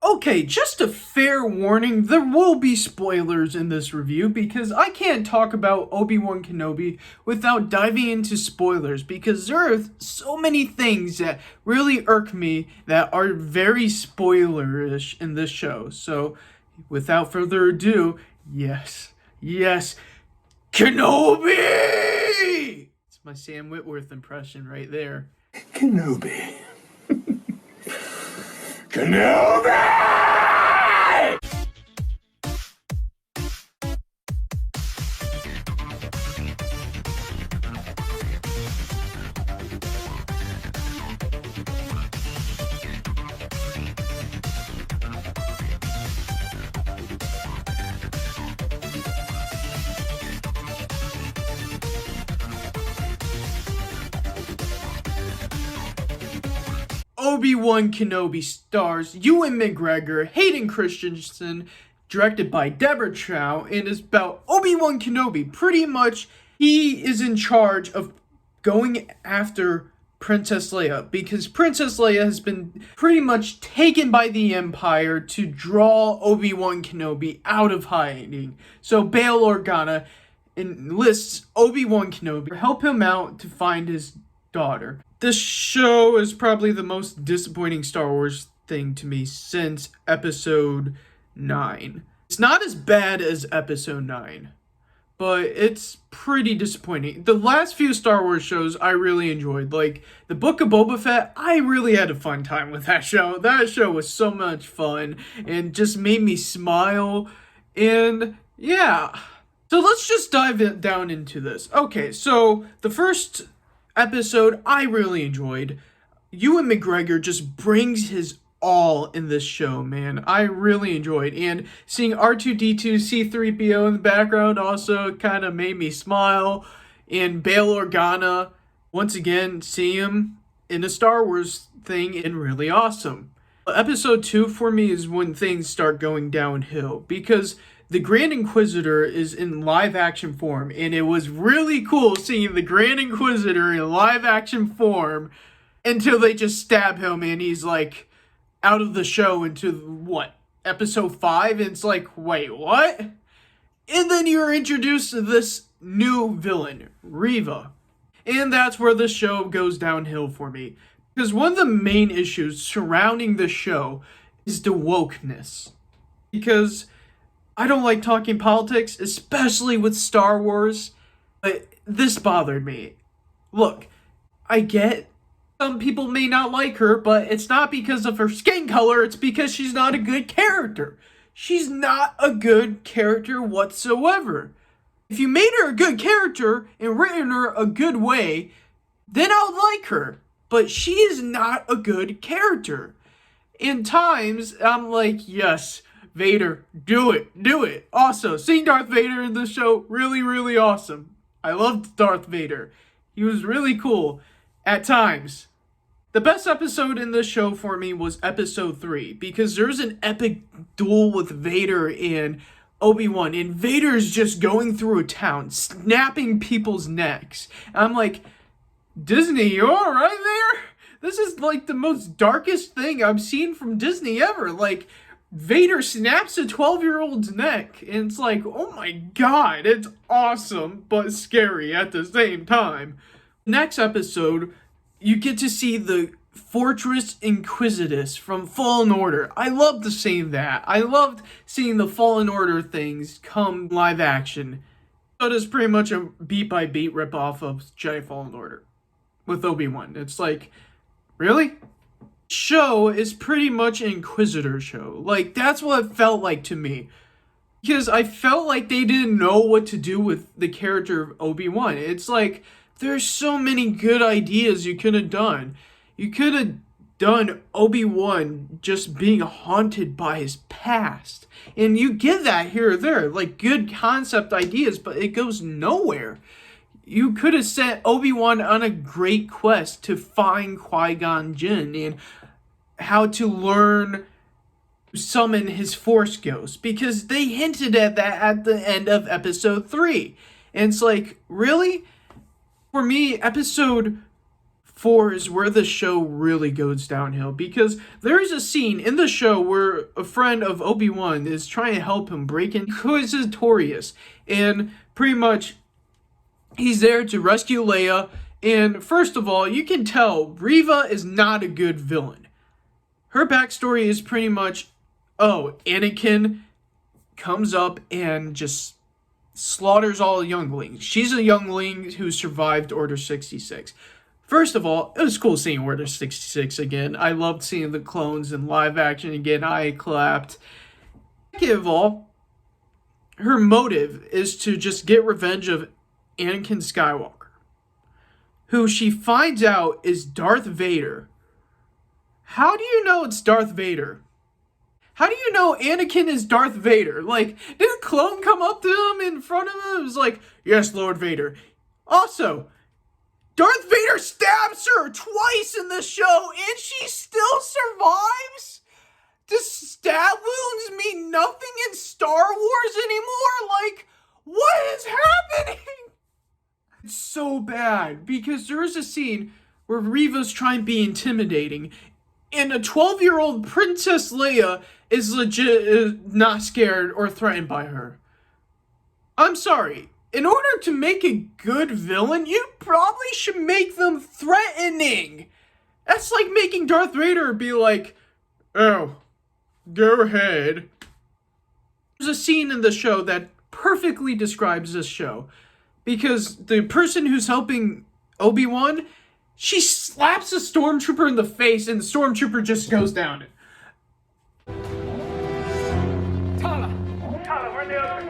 Okay, just a fair warning, there will be spoilers in this review because I can't talk about Obi-Wan Kenobi without diving into spoilers because there are so many things that really irk me that are very spoilerish in this show. So, without further ado, yes, Kenobi! It's my Sam Witwer impression right there. Kenobi. Kenobi! Obi-Wan Kenobi stars Ewan McGregor, Hayden Christensen, directed by Deborah Chow, and is about Obi-Wan Kenobi. Pretty much, he is in charge of going after Princess Leia because Princess Leia has been pretty much taken by the Empire to draw Obi-Wan Kenobi out of hiding. So Bail Organa enlists Obi-Wan Kenobi to help him out to find his daughter. This show is probably the most disappointing Star Wars thing to me since Episode 9. It's not as bad as Episode 9, but it's pretty disappointing. The last few Star Wars shows I really enjoyed, like the Book of Boba Fett. I really had a fun time with that show. That show was so much fun and just made me smile. And yeah, so let's just dive down into this. Okay, so the first episode I really enjoyed. Ewan McGregor just brings his all in this show, man. I really enjoyed. And seeing R2-D2 C-3PO in the background also kind of made me smile. And Bail Organa, once again, seeing him in a Star Wars thing and really awesome. Episode 2 for me is when things start going downhill because the Grand Inquisitor is in live action form, and it was really cool seeing the Grand Inquisitor in live action form until they just stab him and he's like out of the show into what, episode 5? And it's like, wait, what? And then you're introduced to this new villain, Reva. And that's where the show goes downhill for me. Because one of the main issues surrounding the show is the wokeness. Because I don't like talking politics, especially with Star Wars, but this bothered me. Look, I get some people may not like her, but it's not because of her skin color, it's because she's not a good character. She's not a good character whatsoever. If you made her a good character and written her a good way, then I would like her. But she is not a good character. In times, I'm like, yes, Vader, do it. Also, seeing Darth Vader in this show, really, really awesome. I loved Darth Vader. He was really cool at times. The best episode in this show for me was episode 3, because there's an epic duel with Vader and Obi-Wan, and Vader's just going through a town, snapping people's necks. And I'm like, Disney, you alright there? This is like the most darkest thing I've seen from Disney ever. Like, Vader snaps a 12-year-old's neck, and it's like, oh my god, it's awesome, but scary at the same time. Next episode, you get to see the Fortress Inquisitus from Fallen Order. I loved seeing that. I loved seeing the Fallen Order things come live action. So it is pretty much a beat-by-beat ripoff of Jedi Fallen Order with Obi-Wan. It's like, really? Show is pretty much an Inquisitor show. Like, that's what it felt like to me. Because I felt like they didn't know what to do with the character of Obi-Wan. It's like, there's so many good ideas you could have done. You could have done Obi-Wan just being haunted by his past. And you get that here or there, like good concept ideas, but it goes nowhere. You could have sent Obi-Wan on a great quest to find Qui-Gon Jinn and how to learn to summon his Force Ghost, because they hinted at that at the end of episode 3. And it's like, really? For me, episode 4 is where the show really goes downhill, because there's a scene in the show where a friend of Obi-Wan is trying to help him break Inquisitorius, and pretty much he's there to rescue Leia. And first of all, you can tell Reva is not a good villain. Her backstory is pretty much, Anakin comes up and just slaughters all younglings. She's a youngling who survived Order 66. First of all, it was cool seeing Order 66 again. I loved seeing the clones in live action again. I clapped. Second of all, her motive is to just get revenge of Anakin Skywalker, who she finds out is Darth Vader. How do you know it's Darth Vader? How do you know Anakin is Darth Vader? Like, did a clone come up to him in front of him? It was like, yes, Lord Vader. Also, Darth Vader stabs her twice in the show, and she still survives? Does stab wounds mean nothing in Star Wars anymore? Like, what is happening? It's so bad, because there is a scene where Reva's trying to be intimidating, and a 12-year-old Princess Leia is legit not scared or threatened by her. I'm sorry. In order to make a good villain, you probably should make them threatening. That's like making Darth Vader be like, oh, go ahead. There's a scene in the show that perfectly describes this show, because the person who's helping Obi-Wan, she slaps a stormtrooper in the face, and the stormtrooper just goes down. Tala, where'd the other?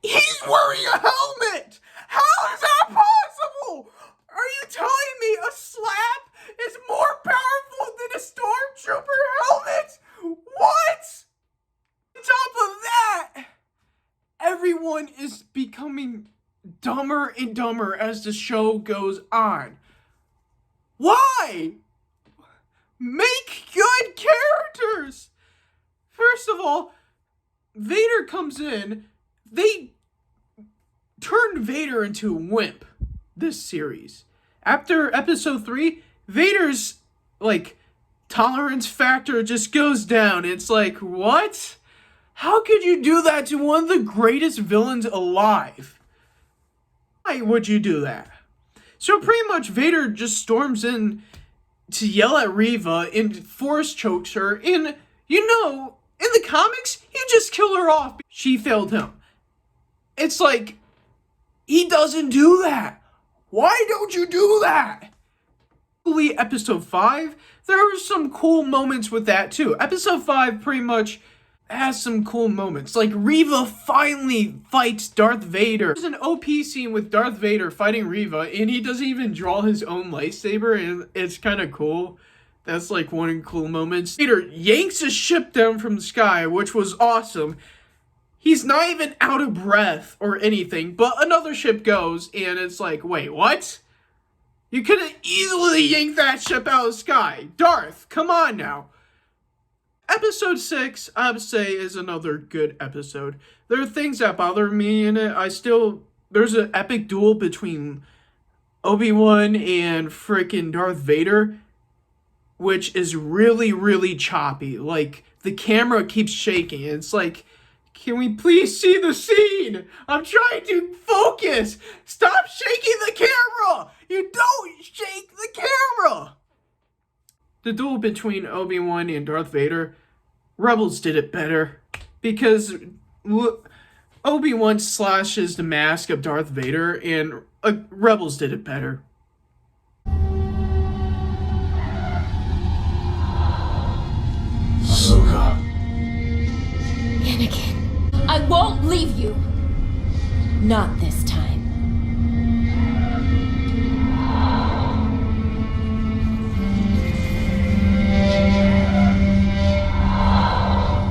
He's wearing a helmet! How is that possible? Are you telling me a slap is more powerful than a stormtrooper helmet? What? On top of that, everyone is becoming dumber and dumber as the show goes on. Why? Make good characters! First of all, Vader comes in. They turned Vader into a wimp this series. After episode 3, Vader's, tolerance factor just goes down. It's like, what? How could you do that to one of the greatest villains alive? Why would you do that? So pretty much Vader just storms in to yell at Reva and force chokes her. And, in the comics, he just killed her off. She failed him. It's like, he doesn't do that. Why don't you do that? Episode 5, there were some cool moments with that too. Episode 5 pretty much has some cool moments. Like, Reva finally fights Darth Vader. There's an OP scene with Darth Vader fighting Reva, and he doesn't even draw his own lightsaber, and it's kind of cool. That's like one of the cool moments. Vader yanks a ship down from the sky, which was awesome. He's not even out of breath or anything, but another ship goes, and it's like, wait, what? You could have easily yanked that ship out of the sky. Darth, come on now. Episode 6, I would say, is another good episode. There are things that bother me in it. There's an epic duel between Obi-Wan and frickin' Darth Vader, which is really, really choppy. Like, the camera keeps shaking. It's like, can we please see the scene? I'm trying to focus. Stop shaking the camera. You don't shake the camera. The duel between Obi-Wan and Darth Vader, Rebels did it better. Because Obi-Wan slashes the mask of Darth Vader, and Rebels did it better. Anakin, I won't leave you. Not this time.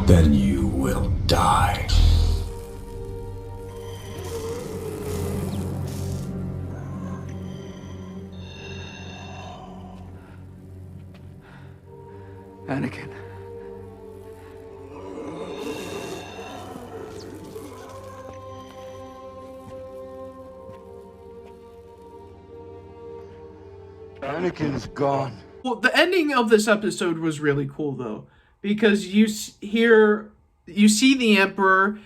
Then you will die. Anakin. Anakin's gone. Well, the ending of this episode was really cool, though, because you see the Emperor,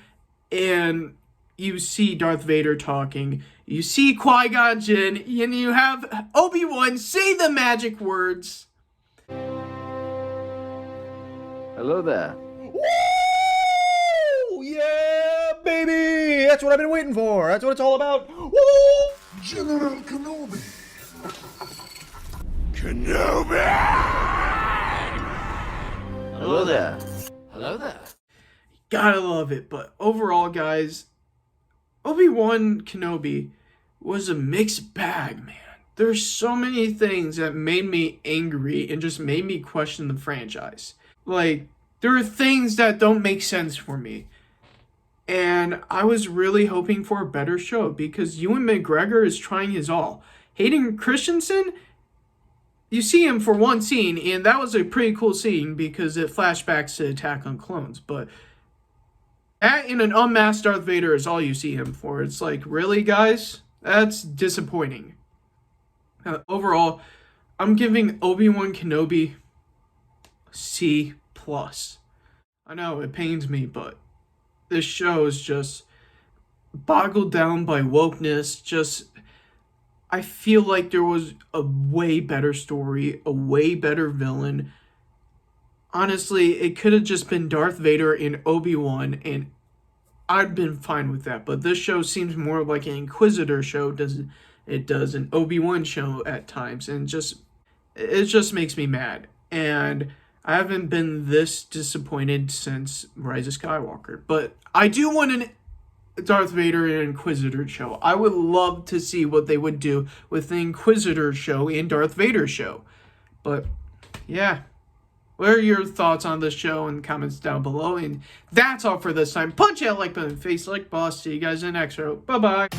and you see Darth Vader talking. You see Qui-Gon Jinn, and you have Obi-Wan say the magic words. Hello there. Woo! Yeah, baby! That's what I've been waiting for. That's what it's all about. Woo! General Kenobi. Kenobi! Hello there. Hello there. Gotta love it. But overall, guys, Obi-Wan Kenobi was a mixed bag, man. There's so many things that made me angry and just made me question the franchise. Like, there are things that don't make sense for me. And I was really hoping for a better show because Ewan McGregor is trying his all. Hayden Christensen, you see him for one scene, and that was a pretty cool scene because it flashbacks to Attack on Clones. But that in an unmasked Darth Vader is all you see him for. It's like, really, guys? That's disappointing. Overall, I'm giving Obi-Wan Kenobi C+. I know, it pains me, but this show is just boggled down by wokeness. Just, I feel like there was a way better story, a way better villain. Honestly, it could have just been Darth Vader and Obi-Wan, and I'd been fine with that. But this show seems more like an Inquisitor show. It does an Obi-Wan show at times, and it just makes me mad. And I haven't been this disappointed since Rise of Skywalker. But I do want an Darth Vader and Inquisitor show. I would love to see what they would do with the Inquisitor show and Darth Vader show. But yeah, what are your thoughts on this show in the comments down below? And that's all for this time. Punch that like button, face like boss. See you guys in the next row. Bye-bye.